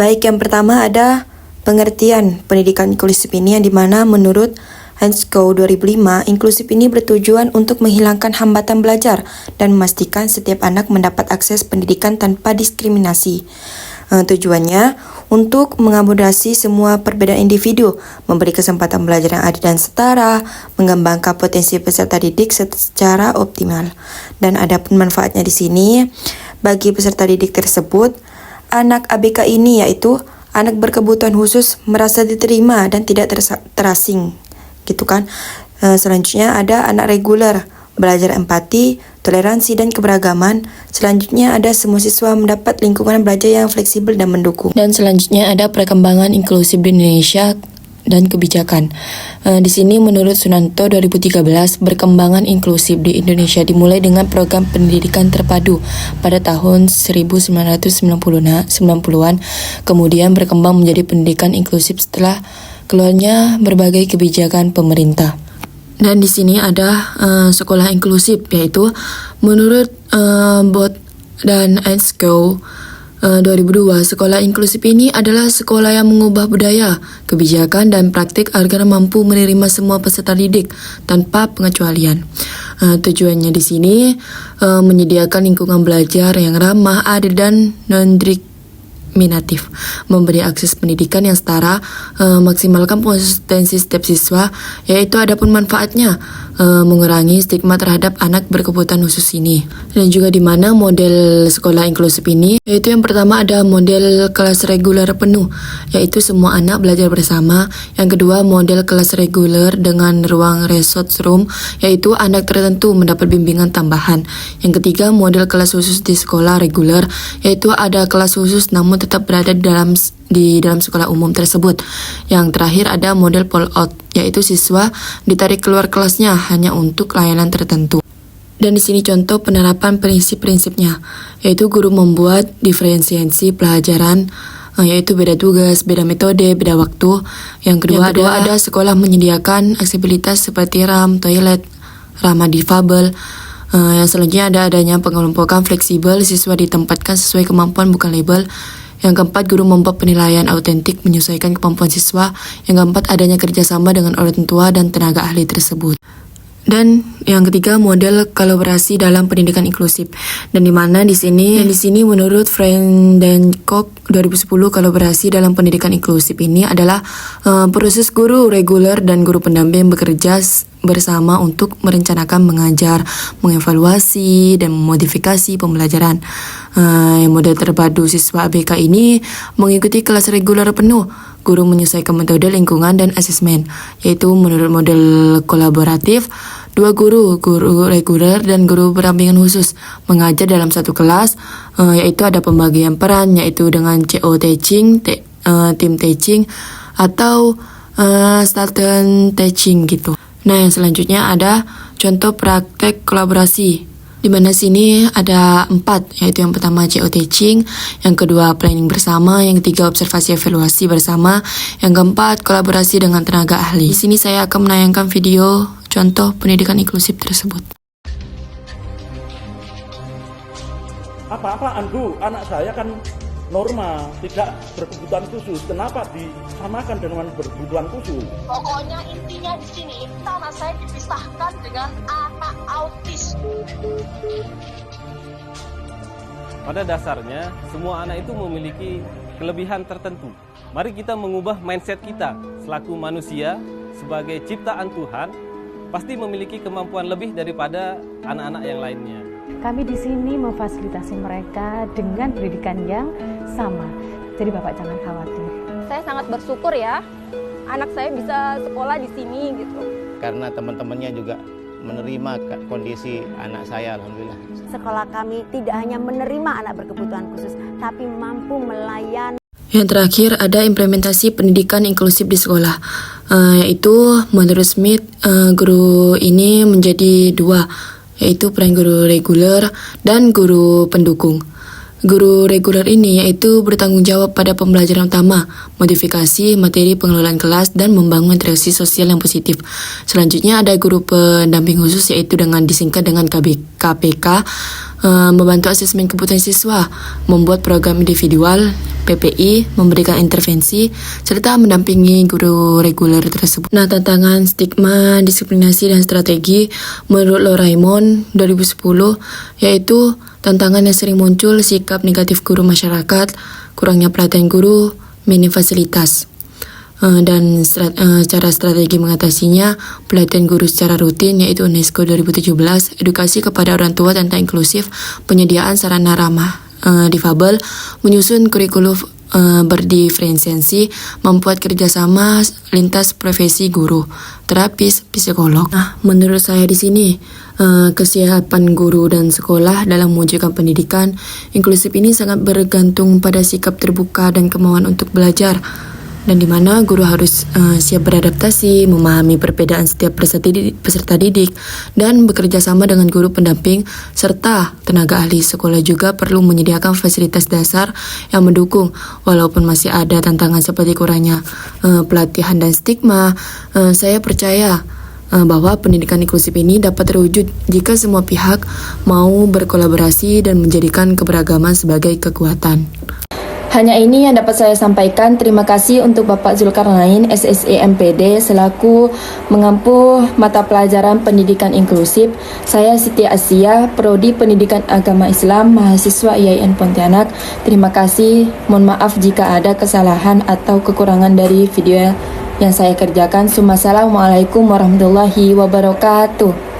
Baik, yang pertama ada pengertian pendidikan inklusif ini, yang dimana menurut Hansco 2005, inklusif ini bertujuan untuk menghilangkan hambatan belajar dan memastikan setiap anak mendapat akses pendidikan tanpa diskriminasi. Tujuannya untuk mengakomodasi semua perbedaan individu, memberi kesempatan belajar yang adil dan setara, mengembangkan potensi peserta didik secara optimal. Dan ada pun manfaatnya di sini bagi peserta didik tersebut. Anak ABK ini yaitu anak berkebutuhan khusus merasa diterima dan tidak terasing, gitu kan. Selanjutnya ada anak reguler, belajar empati, toleransi, dan keberagaman. Selanjutnya ada semua siswa mendapat lingkungan belajar yang fleksibel dan mendukung. Dan selanjutnya ada perkembangan inklusif di Indonesia dan kebijakan. Di sini menurut Sunanto 2013, perkembangan inklusif di Indonesia dimulai dengan program pendidikan terpadu pada tahun 1990-an, kemudian berkembang menjadi pendidikan inklusif setelah keluarnya berbagai kebijakan pemerintah. Dan di sini ada sekolah inklusif, yaitu menurut Bot dan Hansco 2002, sekolah inklusif ini adalah sekolah yang mengubah budaya, kebijakan, dan praktik agar mampu menerima semua peserta didik tanpa pengecualian. Tujuannya di sini menyediakan lingkungan belajar yang ramah, adil, dan non-diskriminatif, memberi akses pendidikan yang setara, maksimalkan potensi setiap siswa, yaitu adapun manfaatnya mengurangi stigma terhadap anak berkebutuhan khusus ini. Dan juga di mana model sekolah inklusif ini, yaitu yang pertama ada model kelas reguler penuh, yaitu semua anak belajar bersama. Yang kedua model kelas reguler dengan ruang resource room, yaitu anak tertentu mendapat bimbingan tambahan. Yang ketiga model kelas khusus di sekolah reguler, yaitu ada kelas khusus namun tetap berada di dalam sekolah umum tersebut. Yang terakhir ada model pull out, yaitu siswa ditarik keluar kelasnya hanya untuk layanan tertentu. Dan di sini contoh penerapan prinsip-prinsipnya, yaitu guru membuat diferensiasi pelajaran, yaitu beda tugas, beda metode, beda waktu. Yang kedua ada sekolah menyediakan aksesibilitas seperti RAM, toilet, ramah difabel. Yang selanjutnya ada adanya pengelompokan fleksibel, siswa ditempatkan sesuai kemampuan bukan label. Yang keempat, guru membuat penilaian autentik menyesuaikan kemampuan siswa. Yang keempat, adanya kerjasama dengan orang tua dan tenaga ahli tersebut. Dan yang ketiga, model kolaborasi dalam pendidikan inklusif. Dan di mana di sini menurut Friend dan Koch 2010, kolaborasi dalam pendidikan inklusif ini adalah proses guru reguler dan guru pendamping bekerja bersama untuk merencanakan, mengajar, mengevaluasi, dan memodifikasi pembelajaran. Model terpadu siswa ABK ini mengikuti kelas reguler penuh. Guru menyesuaikan metode, lingkungan, dan asesmen, yaitu menurut model kolaboratif, 2 guru reguler dan guru pendampingan khusus mengajar dalam satu kelas, yaitu ada pembagian peran, yaitu dengan CO teaching, team teaching, atau starter teaching gitu. Nah, yang selanjutnya ada contoh praktek kolaborasi, di mana sini ada 4, yaitu yang pertama CO teaching, yang kedua planning bersama, yang ketiga observasi evaluasi bersama, yang keempat kolaborasi dengan tenaga ahli. Di sini saya akan menayangkan video contoh pendidikan inklusif tersebut. Apa-apaan Bu, anak saya kan normal, tidak berkebutuhan khusus. Kenapa disamakan dengan berkebutuhan khusus? Pokoknya intinya di sini, anak saya dipisahkan dengan anak autis. Pada dasarnya, semua anak itu memiliki kelebihan tertentu. Mari kita mengubah mindset kita selaku manusia sebagai ciptaan Tuhan, pasti memiliki kemampuan lebih daripada anak-anak yang lainnya. Kami di sini memfasilitasi mereka dengan pendidikan yang sama. Jadi Bapak jangan khawatir. Saya sangat bersyukur ya, anak saya bisa sekolah di sini gitu. Karena teman-temannya juga menerima kondisi anak saya, alhamdulillah. Sekolah kami tidak hanya menerima anak berkebutuhan khusus, tapi mampu melayani. Yang terakhir ada implementasi pendidikan inklusif di sekolah, yaitu menurut Smith, guru ini menjadi 2, yaitu peran guru reguler dan guru pendukung. Guru reguler ini yaitu bertanggung jawab pada pembelajaran utama, modifikasi materi pengelolaan kelas, dan membangun interaksi sosial yang positif. Selanjutnya ada guru pendamping khusus yaitu dengan disingkat dengan KPK, membantu asesmen kebutuhan siswa, membuat program individual, PPI, memberikan intervensi, serta mendampingi guru reguler tersebut. Nah, tantangan stigma, diskriminasi, dan strategi menurut Loraimon 2010 yaitu tantangan yang sering muncul sikap negatif guru masyarakat, kurangnya pelatihan guru, minim fasilitas. Dan cara strategi mengatasinya, pelatihan guru secara rutin yaitu UNESCO 2017, edukasi kepada orang tua tentang inklusif, penyediaan sarana ramah difabel, menyusun kurikulum berdiferensiasi, membuat kerjasama lintas profesi guru, terapis, psikolog. Nah, menurut saya di sini kesiapan guru dan sekolah dalam mewujudkan pendidikan inklusif ini sangat bergantung pada sikap terbuka dan kemauan untuk belajar, dan di mana guru harus siap beradaptasi, memahami perbedaan setiap peserta didik, dan bekerja sama dengan guru pendamping serta tenaga ahli. Sekolah juga perlu menyediakan fasilitas dasar yang mendukung, walaupun masih ada tantangan seperti kurangnya pelatihan dan stigma. Saya percaya bahwa pendidikan inklusif ini dapat terwujud jika semua pihak mau berkolaborasi dan menjadikan keberagaman sebagai kekuatan. Hanya ini yang dapat saya sampaikan. Terima kasih untuk Bapak Zulkarnain, SSE MPD, selaku mengampu mata pelajaran pendidikan inklusif. Saya Siti Asia, Prodi Pendidikan Agama Islam, mahasiswa IAIN Pontianak. Terima kasih. Mohon maaf jika ada kesalahan atau kekurangan dari video yang saya kerjakan. Assalamualaikum warahmatullahi wabarakatuh.